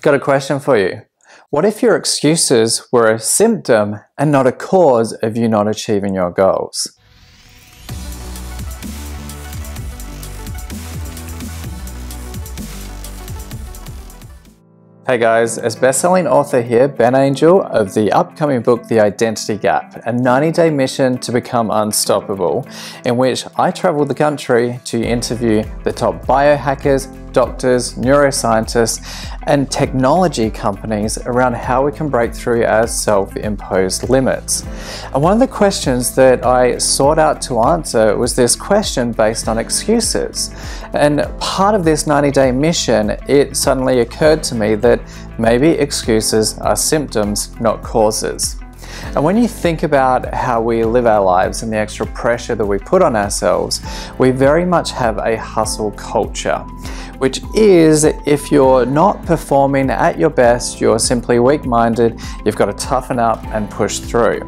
Got a question for you. What if your excuses were a symptom and not a cause of you not achieving your goals? Hey guys, as best-selling author here, Ben Angel, of the upcoming book, The Identity Gap, a 90-day mission to become unstoppable, in which I traveled the country to interview the top biohackers, doctors, neuroscientists, and technology companies around how we can break through our self-imposed limits. And one of the questions that I sought out to answer was this question based on excuses. And part of this 90-day mission, it suddenly occurred to me that maybe excuses are symptoms, not causes. And when you think about how we live our lives and the extra pressure that we put on ourselves, we very much have a hustle culture, which is if you're not performing at your best, you're simply weak-minded, you've got to toughen up and push through.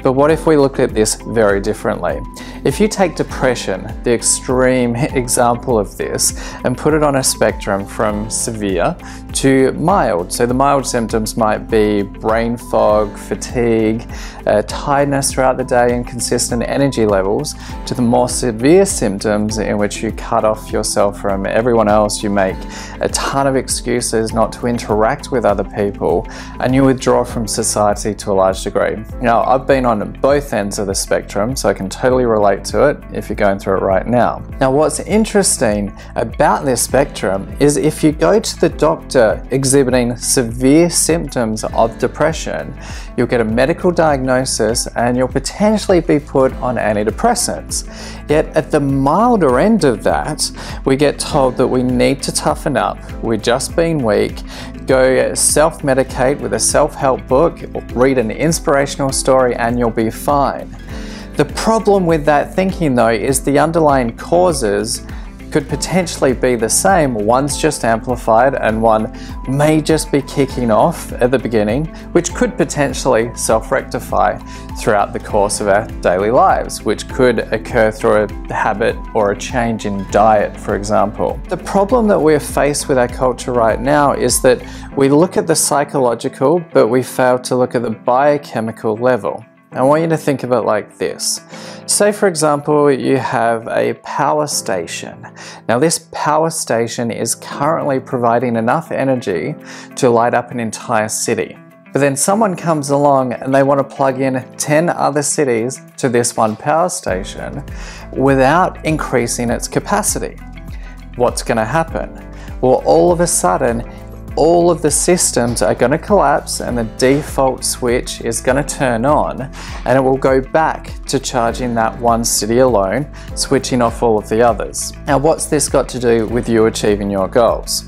But what if we look at this very differently? If you take depression, the extreme example of this, and put it on a spectrum from severe to mild. So the mild symptoms might be brain fog, fatigue, tiredness throughout the day, and consistent energy levels, to the more severe symptoms in which you cut off yourself from everyone else, you make a ton of excuses not to interact with other people, and you withdraw from society to a large degree. Now, I've been on both ends of the spectrum, so I can totally relate to it if you're going through it right now. Now, what's interesting about this spectrum is if you go to the doctor exhibiting severe symptoms of depression, you'll get a medical diagnosis and you'll potentially be put on antidepressants. Yet at the milder end of that, we get told that we need to toughen up, we're just being weak, go self-medicate with a self-help book, read an inspirational story, and you'll be fine. The problem with that thinking though is the underlying causes could potentially be the same. One's just amplified and one may just be kicking off at the beginning, which could potentially self-rectify throughout the course of our daily lives, which could occur through a habit or a change in diet, for example. The problem that we're faced with our culture right now is that we look at the psychological, but we fail to look at the biochemical level. I want you to think of it like this. Say, for example, you have a power station. Now, this power station is currently providing enough energy to light up an entire city. But then someone comes along and they want to plug in 10 other cities to this one power station without increasing its capacity. What's going to happen? Well, all of a sudden, all of the systems are going to collapse and the default switch is going to turn on, and it will go back to charging that one city alone, switching off all of the others. Now, what's this got to do with you achieving your goals?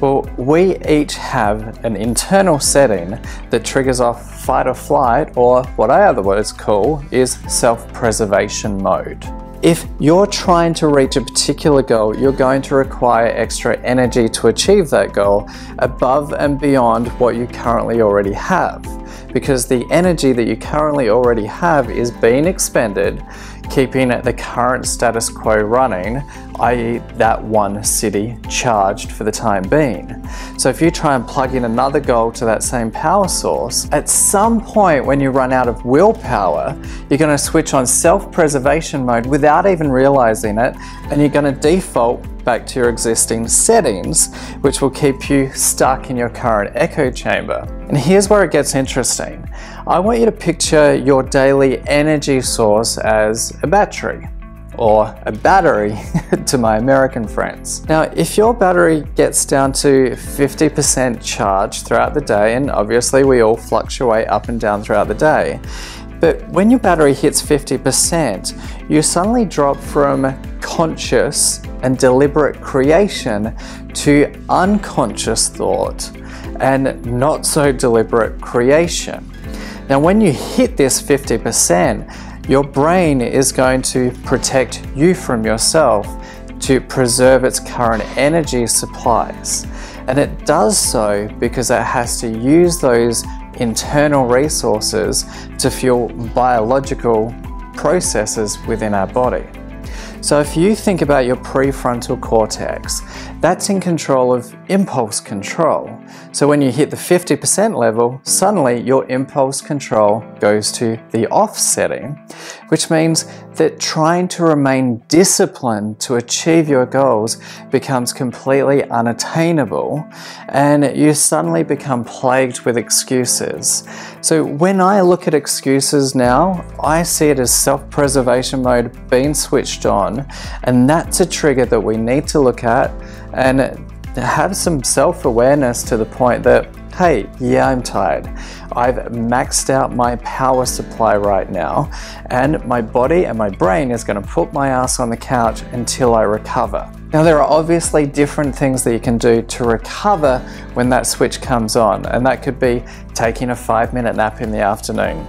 Well, we each have an internal setting that triggers off fight or flight, or what I otherwise call is self-preservation mode. If you're trying to reach a particular goal, you're going to require extra energy to achieve that goal above and beyond what you currently already have, because the energy that you currently already have is being expended keeping the current status quo running, i.e. that one city charged for the time being. So if you try and plug in another goal to that same power source, at some point when you run out of willpower, you're going to switch on self-preservation mode without even realizing it, and you're going to default back to your existing settings, which will keep you stuck in your current echo chamber. And here's where it gets interesting. I want you to picture your daily energy source as a battery, or a battery to my American friends. Now, if your battery gets down to 50% charge throughout the day, and obviously we all fluctuate up and down throughout the day, but when your battery hits 50%, you suddenly drop from conscious and deliberate creation to unconscious thought and not so deliberate creation. Now, when you hit this 50%, your brain is going to protect you from yourself to preserve its current energy supplies. And it does so because it has to use those internal resources to fuel biological processes within our body. So if you think about your prefrontal cortex, that's in control of impulse control. So when you hit the 50% level, suddenly your impulse control goes to the off setting, which means that trying to remain disciplined to achieve your goals becomes completely unattainable, and you suddenly become plagued with excuses. So when I look at excuses now, I see it as self-preservation mode being switched on, and that's a trigger that we need to look at and have some self-awareness to the point that, hey, yeah, I'm tired. I've maxed out my power supply right now, and my body and my brain is going to put my ass on the couch until I recover. Now, there are obviously different things that you can do to recover when that switch comes on, and that could be taking a 5-minute nap in the afternoon,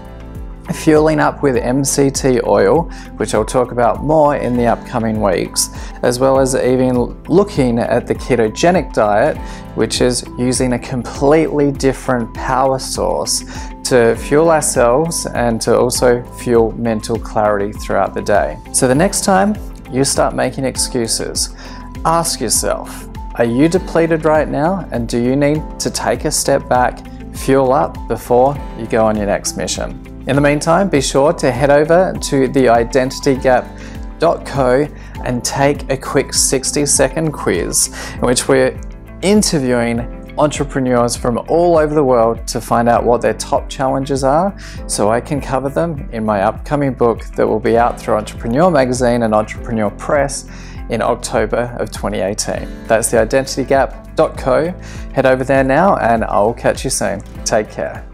fueling up with MCT oil, which I'll talk about more in the upcoming weeks, as well as even looking at the ketogenic diet, which is using a completely different power source to fuel ourselves and to also fuel mental clarity throughout the day. So the next time you start making excuses, ask yourself, are you depleted right now, and do you need to take a step back, fuel up before you go on your next mission? In the meantime, be sure to head over to theidentitygap.co and take a quick 60-second quiz in which we're interviewing entrepreneurs from all over the world to find out what their top challenges are, so I can cover them in my upcoming book that will be out through Entrepreneur Magazine and Entrepreneur Press in October of 2018. That's theidentitygap.co. Head over there now and I'll catch you soon. Take care.